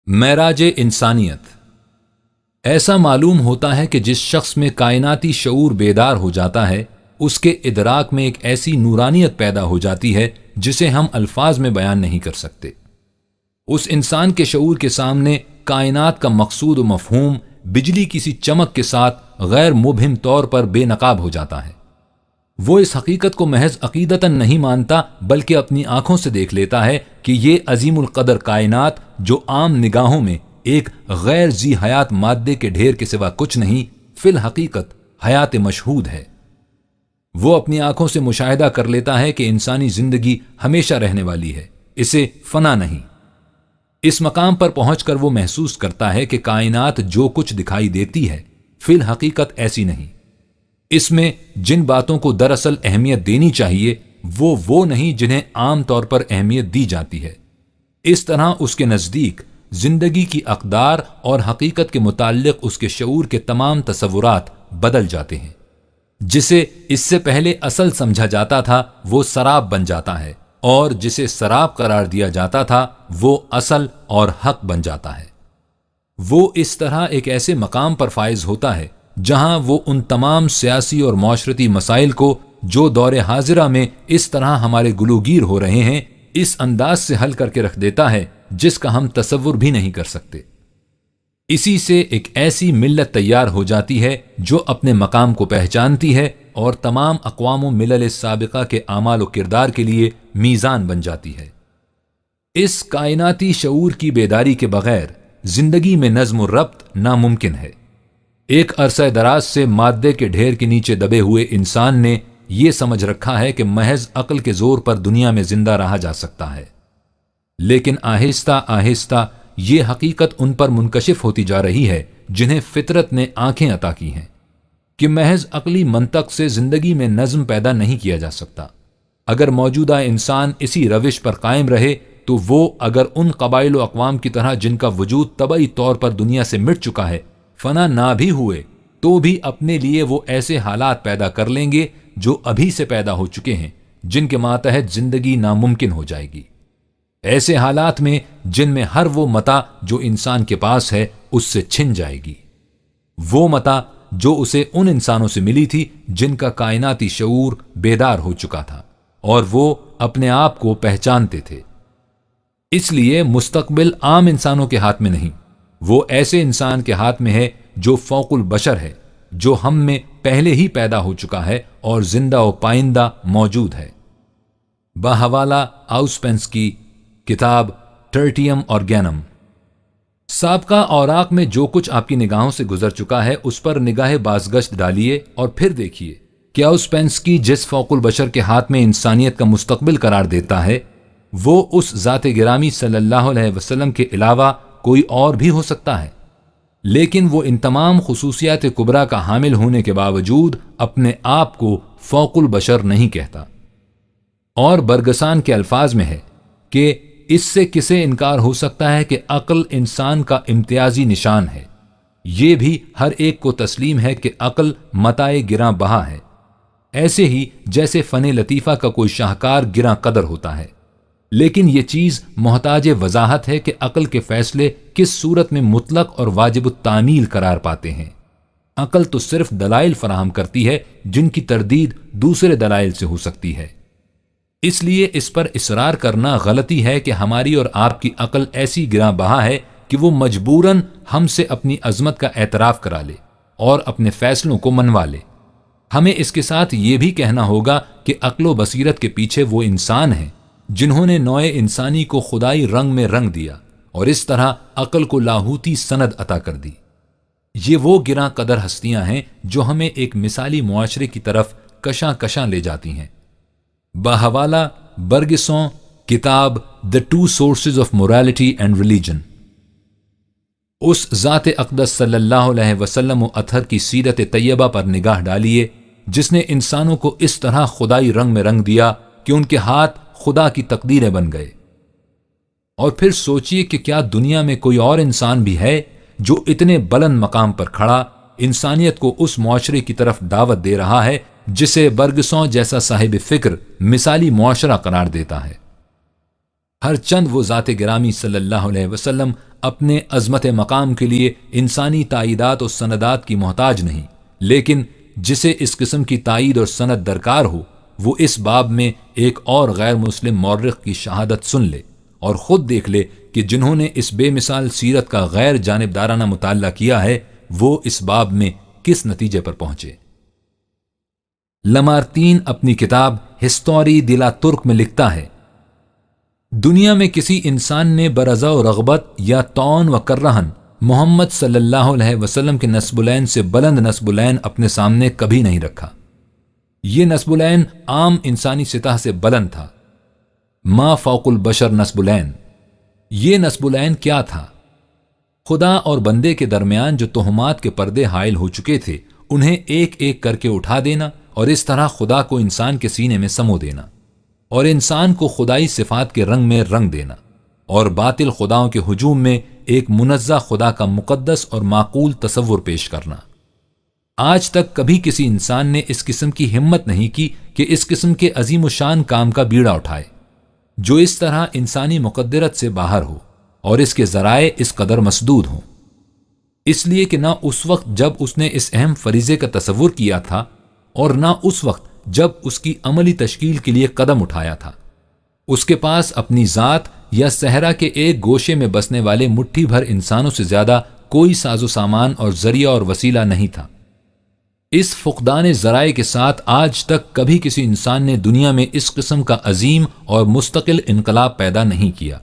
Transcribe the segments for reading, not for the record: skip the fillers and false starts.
معراج انسانیت۔ ایسا معلوم ہوتا ہے کہ جس شخص میں کائناتی شعور بیدار ہو جاتا ہے اس کے ادراک میں ایک ایسی نورانیت پیدا ہو جاتی ہے جسے ہم الفاظ میں بیان نہیں کر سکتے۔ اس انسان کے شعور کے سامنے کائنات کا مقصود و مفہوم بجلی کسی چمک کے ساتھ غیر مبہم طور پر بے نقاب ہو جاتا ہے۔ وہ اس حقیقت کو محض عقیدتاً نہیں مانتا بلکہ اپنی آنکھوں سے دیکھ لیتا ہے کہ یہ عظیم القدر کائنات جو عام نگاہوں میں ایک غیر ذی حیات مادے کے ڈھیر کے سوا کچھ نہیں، فی الحقیقت حیات مشہود ہے۔ وہ اپنی آنکھوں سے مشاہدہ کر لیتا ہے کہ انسانی زندگی ہمیشہ رہنے والی ہے، اسے فنا نہیں۔ اس مقام پر پہنچ کر وہ محسوس کرتا ہے کہ کائنات جو کچھ دکھائی دیتی ہے فی الحقیقت ایسی نہیں۔ اس میں جن باتوں کو دراصل اہمیت دینی چاہیے وہ نہیں جنہیں عام طور پر اہمیت دی جاتی ہے۔ اس طرح اس کے نزدیک زندگی کی اقدار اور حقیقت کے متعلق اس کے شعور کے تمام تصورات بدل جاتے ہیں۔ جسے اس سے پہلے اصل سمجھا جاتا تھا وہ سراب بن جاتا ہے، اور جسے سراب قرار دیا جاتا تھا وہ اصل اور حق بن جاتا ہے۔ وہ اس طرح ایک ایسے مقام پر فائز ہوتا ہے جہاں وہ ان تمام سیاسی اور معاشرتی مسائل کو جو دور حاضرہ میں اس طرح ہمارے گلوگیر ہو رہے ہیں اس انداز سے حل کر کے رکھ دیتا ہے جس کا ہم تصور بھی نہیں کر سکتے۔ اسی سے ایک ایسی ملت تیار ہو جاتی ہے جو اپنے مقام کو پہچانتی ہے اور تمام اقوام و ملل سابقہ کے اعمال و کردار کے لیے میزان بن جاتی ہے۔ اس کائناتی شعور کی بیداری کے بغیر زندگی میں نظم و ربط ناممکن ہے۔ ایک عرصہ دراز سے مادے کے ڈھیر کے نیچے دبے ہوئے انسان نے یہ سمجھ رکھا ہے کہ محض عقل کے زور پر دنیا میں زندہ رہا جا سکتا ہے، لیکن آہستہ آہستہ یہ حقیقت ان پر منکشف ہوتی جا رہی ہے جنہیں فطرت نے آنکھیں عطا کی ہیں کہ محض عقلی منطق سے زندگی میں نظم پیدا نہیں کیا جا سکتا۔ اگر موجودہ انسان اسی روش پر قائم رہے تو وہ اگر ان قبائل و اقوام کی طرح جن کا وجود طبعی طور پر دنیا سے مٹ چکا ہے فنا نہ بھی ہوئے تو بھی اپنے لیے وہ ایسے حالات پیدا کر لیں گے جو ابھی سے پیدا ہو چکے ہیں جن کے ماتحت زندگی ناممکن ہو جائے گی۔ ایسے حالات میں جن میں ہر وہ متاع جو انسان کے پاس ہے اس سے چھن جائے گی، وہ متاع جو اسے ان انسانوں سے ملی تھی جن کا کائناتی شعور بیدار ہو چکا تھا اور وہ اپنے آپ کو پہچانتے تھے۔ اس لیے مستقبل عام انسانوں کے ہاتھ میں نہیں، وہ ایسے انسان کے ہاتھ میں ہے جو فوق البشر ہے، جو ہم میں پہلے ہی پیدا ہو چکا ہے اور زندہ و پائندہ موجود ہے۔ بحوالہ آؤسپینس کی کتاب ٹرٹیم آرگینم۔ سابقہ اوراق میں جو کچھ آپ کی نگاہوں سے گزر چکا ہے اس پر نگاہ بازگشت ڈالیے اور پھر دیکھیے کہ آؤسپینس کی جس فوق البشر کے ہاتھ میں انسانیت کا مستقبل قرار دیتا ہے وہ اس ذات گرامی صلی اللہ علیہ وسلم کے علاوہ کوئی اور بھی ہو سکتا ہے، لیکن وہ ان تمام خصوصیات کبریٰ کا حامل ہونے کے باوجود اپنے آپ کو فوق البشر نہیں کہتا۔ اور برگسان کے الفاظ میں ہے کہ اس سے کسے انکار ہو سکتا ہے کہ عقل انسان کا امتیازی نشان ہے۔ یہ بھی ہر ایک کو تسلیم ہے کہ عقل متاع گراں بہا ہے، ایسے ہی جیسے فن لطیفہ کا کوئی شاہکار گراں قدر ہوتا ہے۔ لیکن یہ چیز محتاج وضاحت ہے کہ عقل کے فیصلے کس صورت میں مطلق اور واجب التعمیل قرار پاتے ہیں۔ عقل تو صرف دلائل فراہم کرتی ہے جن کی تردید دوسرے دلائل سے ہو سکتی ہے۔ اس لیے اس پر اصرار کرنا غلطی ہے کہ ہماری اور آپ کی عقل ایسی گراں بہا ہے کہ وہ مجبوراً ہم سے اپنی عظمت کا اعتراف کرا لے اور اپنے فیصلوں کو منوا لے۔ ہمیں اس کے ساتھ یہ بھی کہنا ہوگا کہ عقل و بصیرت کے پیچھے وہ انسان ہیں جنہوں نے نوع انسانی کو خدائی رنگ میں رنگ دیا اور اس طرح عقل کو لاہوتی سند عطا کر دی۔ یہ وہ گراں قدر ہستیاں ہیں جو ہمیں ایک مثالی معاشرے کی طرف کشاں کشاں لے جاتی ہیں۔ بحوالہ برگسون کتاب The Two Sources of Morality and Religion۔ اس ذات اقدس صلی اللہ علیہ وسلم و اطہر کی سیرت طیبہ پر نگاہ ڈالیے جس نے انسانوں کو اس طرح خدائی رنگ میں رنگ دیا کہ ان کے ہاتھ خدا کی تقدیریں بن گئے۔ اور پھر سوچئے کہ کیا دنیا میں کوئی اور انسان بھی ہے جو اتنے بلند مقام پر کھڑا انسانیت کو اس معاشرے کی طرف دعوت دے رہا ہے جسے برگسون جیسا صاحب فکر مثالی معاشرہ قرار دیتا ہے۔ ہر چند وہ ذات گرامی صلی اللہ علیہ وسلم اپنے عظمت مقام کے لیے انسانی تائیدات و سندات کی محتاج نہیں، لیکن جسے اس قسم کی تائید اور سند درکار ہو وہ اس باب میں ایک اور غیر مسلم مورخ کی شہادت سن لے اور خود دیکھ لے کہ جنہوں نے اس بے مثال سیرت کا غیر جانبدارانہ مطالعہ کیا ہے وہ اس باب میں کس نتیجے پر پہنچے۔ لمارتین اپنی کتاب ہسٹوری دلا ترک میں لکھتا ہے، دنیا میں کسی انسان نے برضا و رغبت یا طعن و کرہن محمد صلی اللہ علیہ وسلم کے نسب العین سے بلند نسب العین اپنے سامنے کبھی نہیں رکھا۔ یہ نسب العین عام انسانی سطح سے بلند تھا، ما فوق البشر نسب العین۔ یہ نسب العین کیا تھا؟ خدا اور بندے کے درمیان جو تہمات کے پردے حائل ہو چکے تھے انہیں ایک ایک کر کے اٹھا دینا اور اس طرح خدا کو انسان کے سینے میں سمو دینا اور انسان کو خدائی صفات کے رنگ میں رنگ دینا اور باطل خداؤں کے ہجوم میں ایک منزہ خدا کا مقدس اور معقول تصور پیش کرنا۔ آج تک کبھی کسی انسان نے اس قسم کی ہمت نہیں کی کہ اس قسم کے عظیم و شان کام کا بیڑا اٹھائے جو اس طرح انسانی مقدرت سے باہر ہو اور اس کے ذرائع اس قدر مسدود ہوں، اس لیے کہ نہ اس وقت جب اس نے اس اہم فریضے کا تصور کیا تھا اور نہ اس وقت جب اس کی عملی تشکیل کے لیے قدم اٹھایا تھا اس کے پاس اپنی ذات یا صحرا کے ایک گوشے میں بسنے والے مٹھی بھر انسانوں سے زیادہ کوئی ساز و سامان اور ذریعہ اور وسیلہ نہیں تھا۔ اس فقدان ذرائع کے ساتھ آج تک کبھی کسی انسان نے دنیا میں اس قسم کا عظیم اور مستقل انقلاب پیدا نہیں کیا۔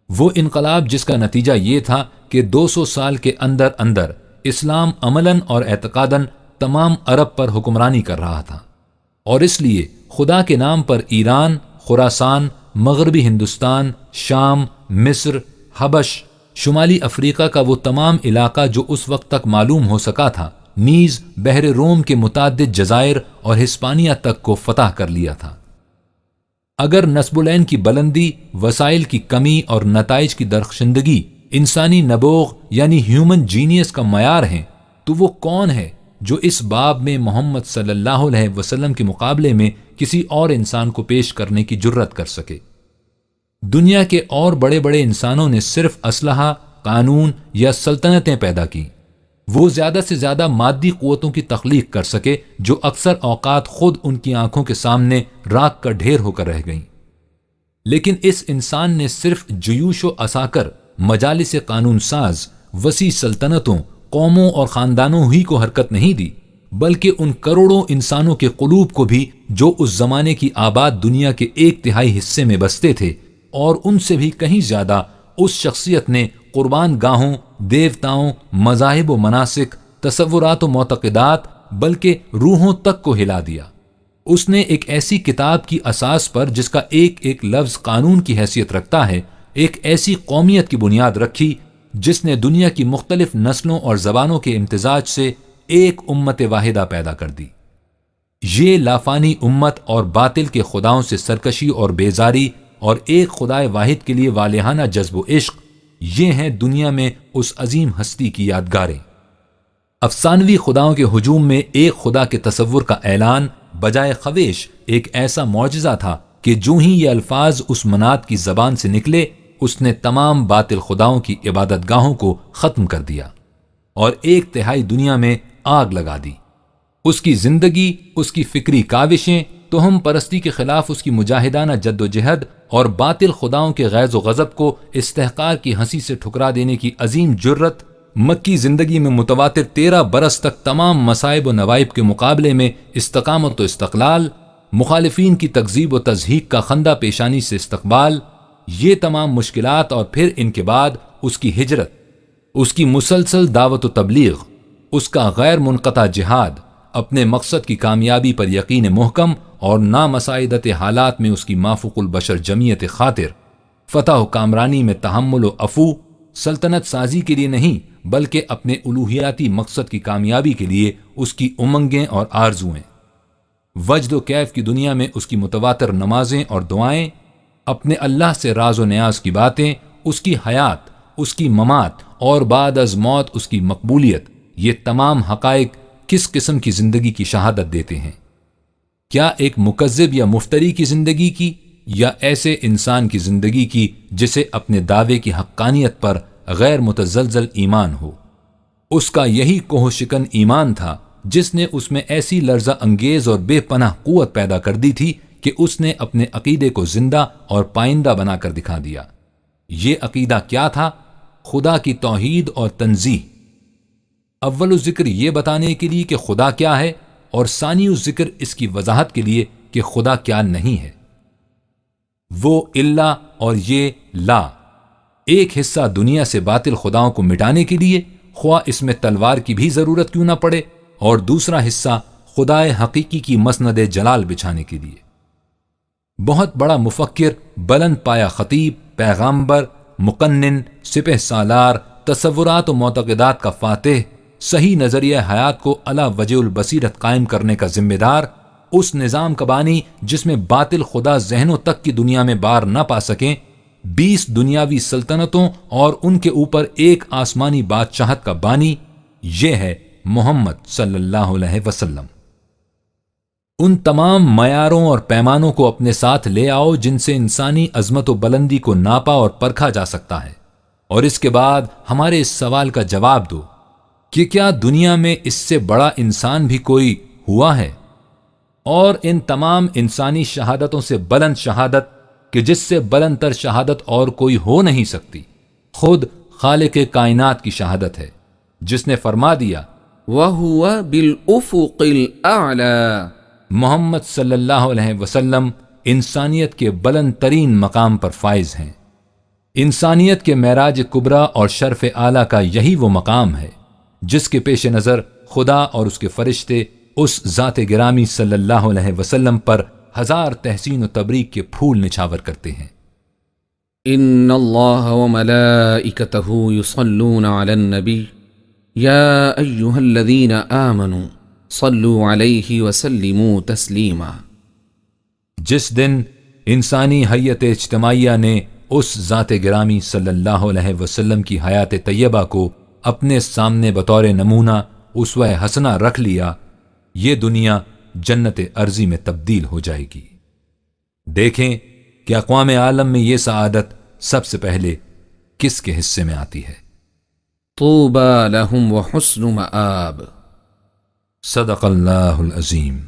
وہ انقلاب جس کا نتیجہ یہ تھا کہ 200 سال کے اندر اندر اسلام عملاً اور اعتقاداً تمام عرب پر حکمرانی کر رہا تھا، اور اس لیے خدا کے نام پر ایران، خراسان، مغربی ہندوستان، شام، مصر، حبش، شمالی افریقہ کا وہ تمام علاقہ جو اس وقت تک معلوم ہو سکا تھا، نیز بحر روم کے متعدد جزائر اور ہسپانیہ تک کو فتح کر لیا تھا۔ اگر نسب العین کی بلندی، وسائل کی کمی اور نتائج کی درخشندگی انسانی نبوغ یعنی ہیومن جینیس کا معیار ہیں تو وہ کون ہے جو اس باب میں محمد صلی اللہ علیہ وسلم کے مقابلے میں کسی اور انسان کو پیش کرنے کی جرت کر سکے؟ دنیا کے اور بڑے بڑے انسانوں نے صرف اسلحہ، قانون یا سلطنتیں پیدا کی، وہ زیادہ سے زیادہ مادی قوتوں کی تخلیق کر سکے جو اکثر اوقات خود ان کی آنکھوں کے سامنے راکھ کا ڈھیر ہو کر رہ گئیں، لیکن اس انسان نے صرف جیوش و عساکر، مجالس قانون ساز، وسیع سلطنتوں، قوموں اور خاندانوں ہی کو حرکت نہیں دی بلکہ ان کروڑوں انسانوں کے قلوب کو بھی جو اس زمانے کی آباد دنیا کے 1/3 حصے میں بستے تھے، اور ان سے بھی کہیں زیادہ اس شخصیت نے قربان گاہوں، دیوتاؤں، مذاہب و مناسک، تصورات و معتقدات بلکہ روحوں تک کو ہلا دیا۔ اس نے ایک ایسی کتاب کی اساس پر جس کا ایک ایک لفظ قانون کی حیثیت رکھتا ہے، ایک ایسی قومیت کی بنیاد رکھی جس نے دنیا کی مختلف نسلوں اور زبانوں کے امتزاج سے ایک امت واحدہ پیدا کر دی۔ یہ لافانی امت اور باطل کے خداؤں سے سرکشی اور بیزاری اور ایک خدائے واحد کے لیے والہانہ جذب و عشق، یہ ہیں دنیا میں اس عظیم ہستی کی یادگاریں۔ افسانوی خداؤں کے ہجوم میں ایک خدا کے تصور کا اعلان بجائے خویش ایک ایسا معجزہ تھا کہ جو ہی یہ الفاظ اس منات کی زبان سے نکلے اس نے تمام باطل خداؤں کی عبادت گاہوں کو ختم کر دیا اور 1/3 دنیا میں آگ لگا دی۔ اس کی زندگی، اس کی فکری کاوشیں، توہم پرستی کے خلاف اس کی مجاہدانہ جد و جہد اور باطل خداؤں کے غیظ و غضب کو استحقار کی ہنسی سے ٹھکرا دینے کی عظیم جرت، مکی زندگی میں متواتر 13 برس تک تمام مصائب و نوائب کے مقابلے میں استقامت و استقلال، مخالفین کی تکذیب و تضحیک کا خندہ پیشانی سے استقبال، یہ تمام مشکلات اور پھر ان کے بعد اس کی ہجرت، اس کی مسلسل دعوت و تبلیغ، اس کا غیر منقطع جہاد، اپنے مقصد کی کامیابی پر یقین محکم اور نامساعدت حالات میں اس کی مافوق البشر جمعیت خاطر، فتح و کامرانی میں تحمل و عفو، سلطنت سازی کے لیے نہیں بلکہ اپنے الوہیاتی مقصد کی کامیابی کے لیے اس کی امنگیں اور آرزوئیں، وجد و کیف کی دنیا میں اس کی متواتر نمازیں اور دعائیں، اپنے اللہ سے راز و نیاز کی باتیں، اس کی حیات، اس کی ممات اور بعد از موت اس کی مقبولیت، یہ تمام حقائق کس قسم کی زندگی کی شہادت دیتے ہیں؟ کیا ایک مکذب یا مفتری کی زندگی کی، یا ایسے انسان کی زندگی کی جسے اپنے دعوے کی حقانیت پر غیر متزلزل ایمان ہو۔ اس کا یہی کوہ شکن ایمان تھا جس نے اس میں ایسی لرزہ انگیز اور بے پناہ قوت پیدا کر دی تھی کہ اس نے اپنے عقیدے کو زندہ اور پائندہ بنا کر دکھا دیا۔ یہ عقیدہ کیا تھا؟ خدا کی توحید اور تنزیہ۔ اول الذکر یہ بتانے کے لیے کہ خدا کیا ہے، اور ثانی الذکر اس کی وضاحت کے لیے کہ خدا کیا نہیں ہے۔ وہ اللہ اور یہ لا، ایک حصہ دنیا سے باطل خداؤں کو مٹانے کے لیے، خواہ اس میں تلوار کی بھی ضرورت کیوں نہ پڑے، اور دوسرا حصہ خدائے حقیقی کی مسند جلال بچھانے کے لیے۔ بہت بڑا مفکر، بلند پایا خطیب، پیغامبر، مقنن، سپہ سالار، تصورات و معتقدات کا فاتح، صحیح نظریہ حیات کو علی وجہ البصیرت قائم کرنے کا ذمہ دار، اس نظام کا بانی جس میں باطل خدا ذہنوں تک کی دنیا میں بار نہ پا سکیں، 20 دنیاوی سلطنتوں اور ان کے اوپر ایک آسمانی بادشاہت کا بانی، یہ ہے محمد صلی اللہ علیہ وسلم۔ ان تمام معیاروں اور پیمانوں کو اپنے ساتھ لے آؤ جن سے انسانی عظمت و بلندی کو ناپا اور پرکھا جا سکتا ہے، اور اس کے بعد ہمارے اس سوال کا جواب دو کہ کیا دنیا میں اس سے بڑا انسان بھی کوئی ہوا ہے؟ اور ان تمام انسانی شہادتوں سے بلند شہادت کہ جس سے بلند تر شہادت اور کوئی ہو نہیں سکتی، خود خالق کائنات کی شہادت ہے، جس نے فرما دیا وَهُوَ بِالْأُفُقِ الْأَعْلَى۔ محمد صلی اللہ علیہ وسلم انسانیت کے بلند ترین مقام پر فائز ہیں۔ انسانیت کے معراج کبریٰ اور شرف اعلیٰ کا یہی وہ مقام ہے جس کے پیش نظر خدا اور اس کے فرشتے اس ذات گرامی صلی اللہ علیہ وسلم پر ہزار تحسین و تبریک کے پھول نچھاور کرتے ہیں۔ ان اللہ وملائکتہ یصلون علی النبی یا ایہا الذین آمنوا صلوا علیہ وسلموا تسلیما۔ جس دن انسانی حیت اجتماعیہ نے اس ذات گرامی صلی اللہ علیہ وسلم کی حیات طیبہ کو اپنے سامنے بطور نمونہ اسوہ حسنہ رکھ لیا، یہ دنیا جنت ارضی میں تبدیل ہو جائے گی۔ دیکھیں کہ اقوام عالم میں یہ سعادت سب سے پہلے کس کے حصے میں آتی ہے۔ طوبى لهم وحسن مآب۔ صدق اللہ العظیم۔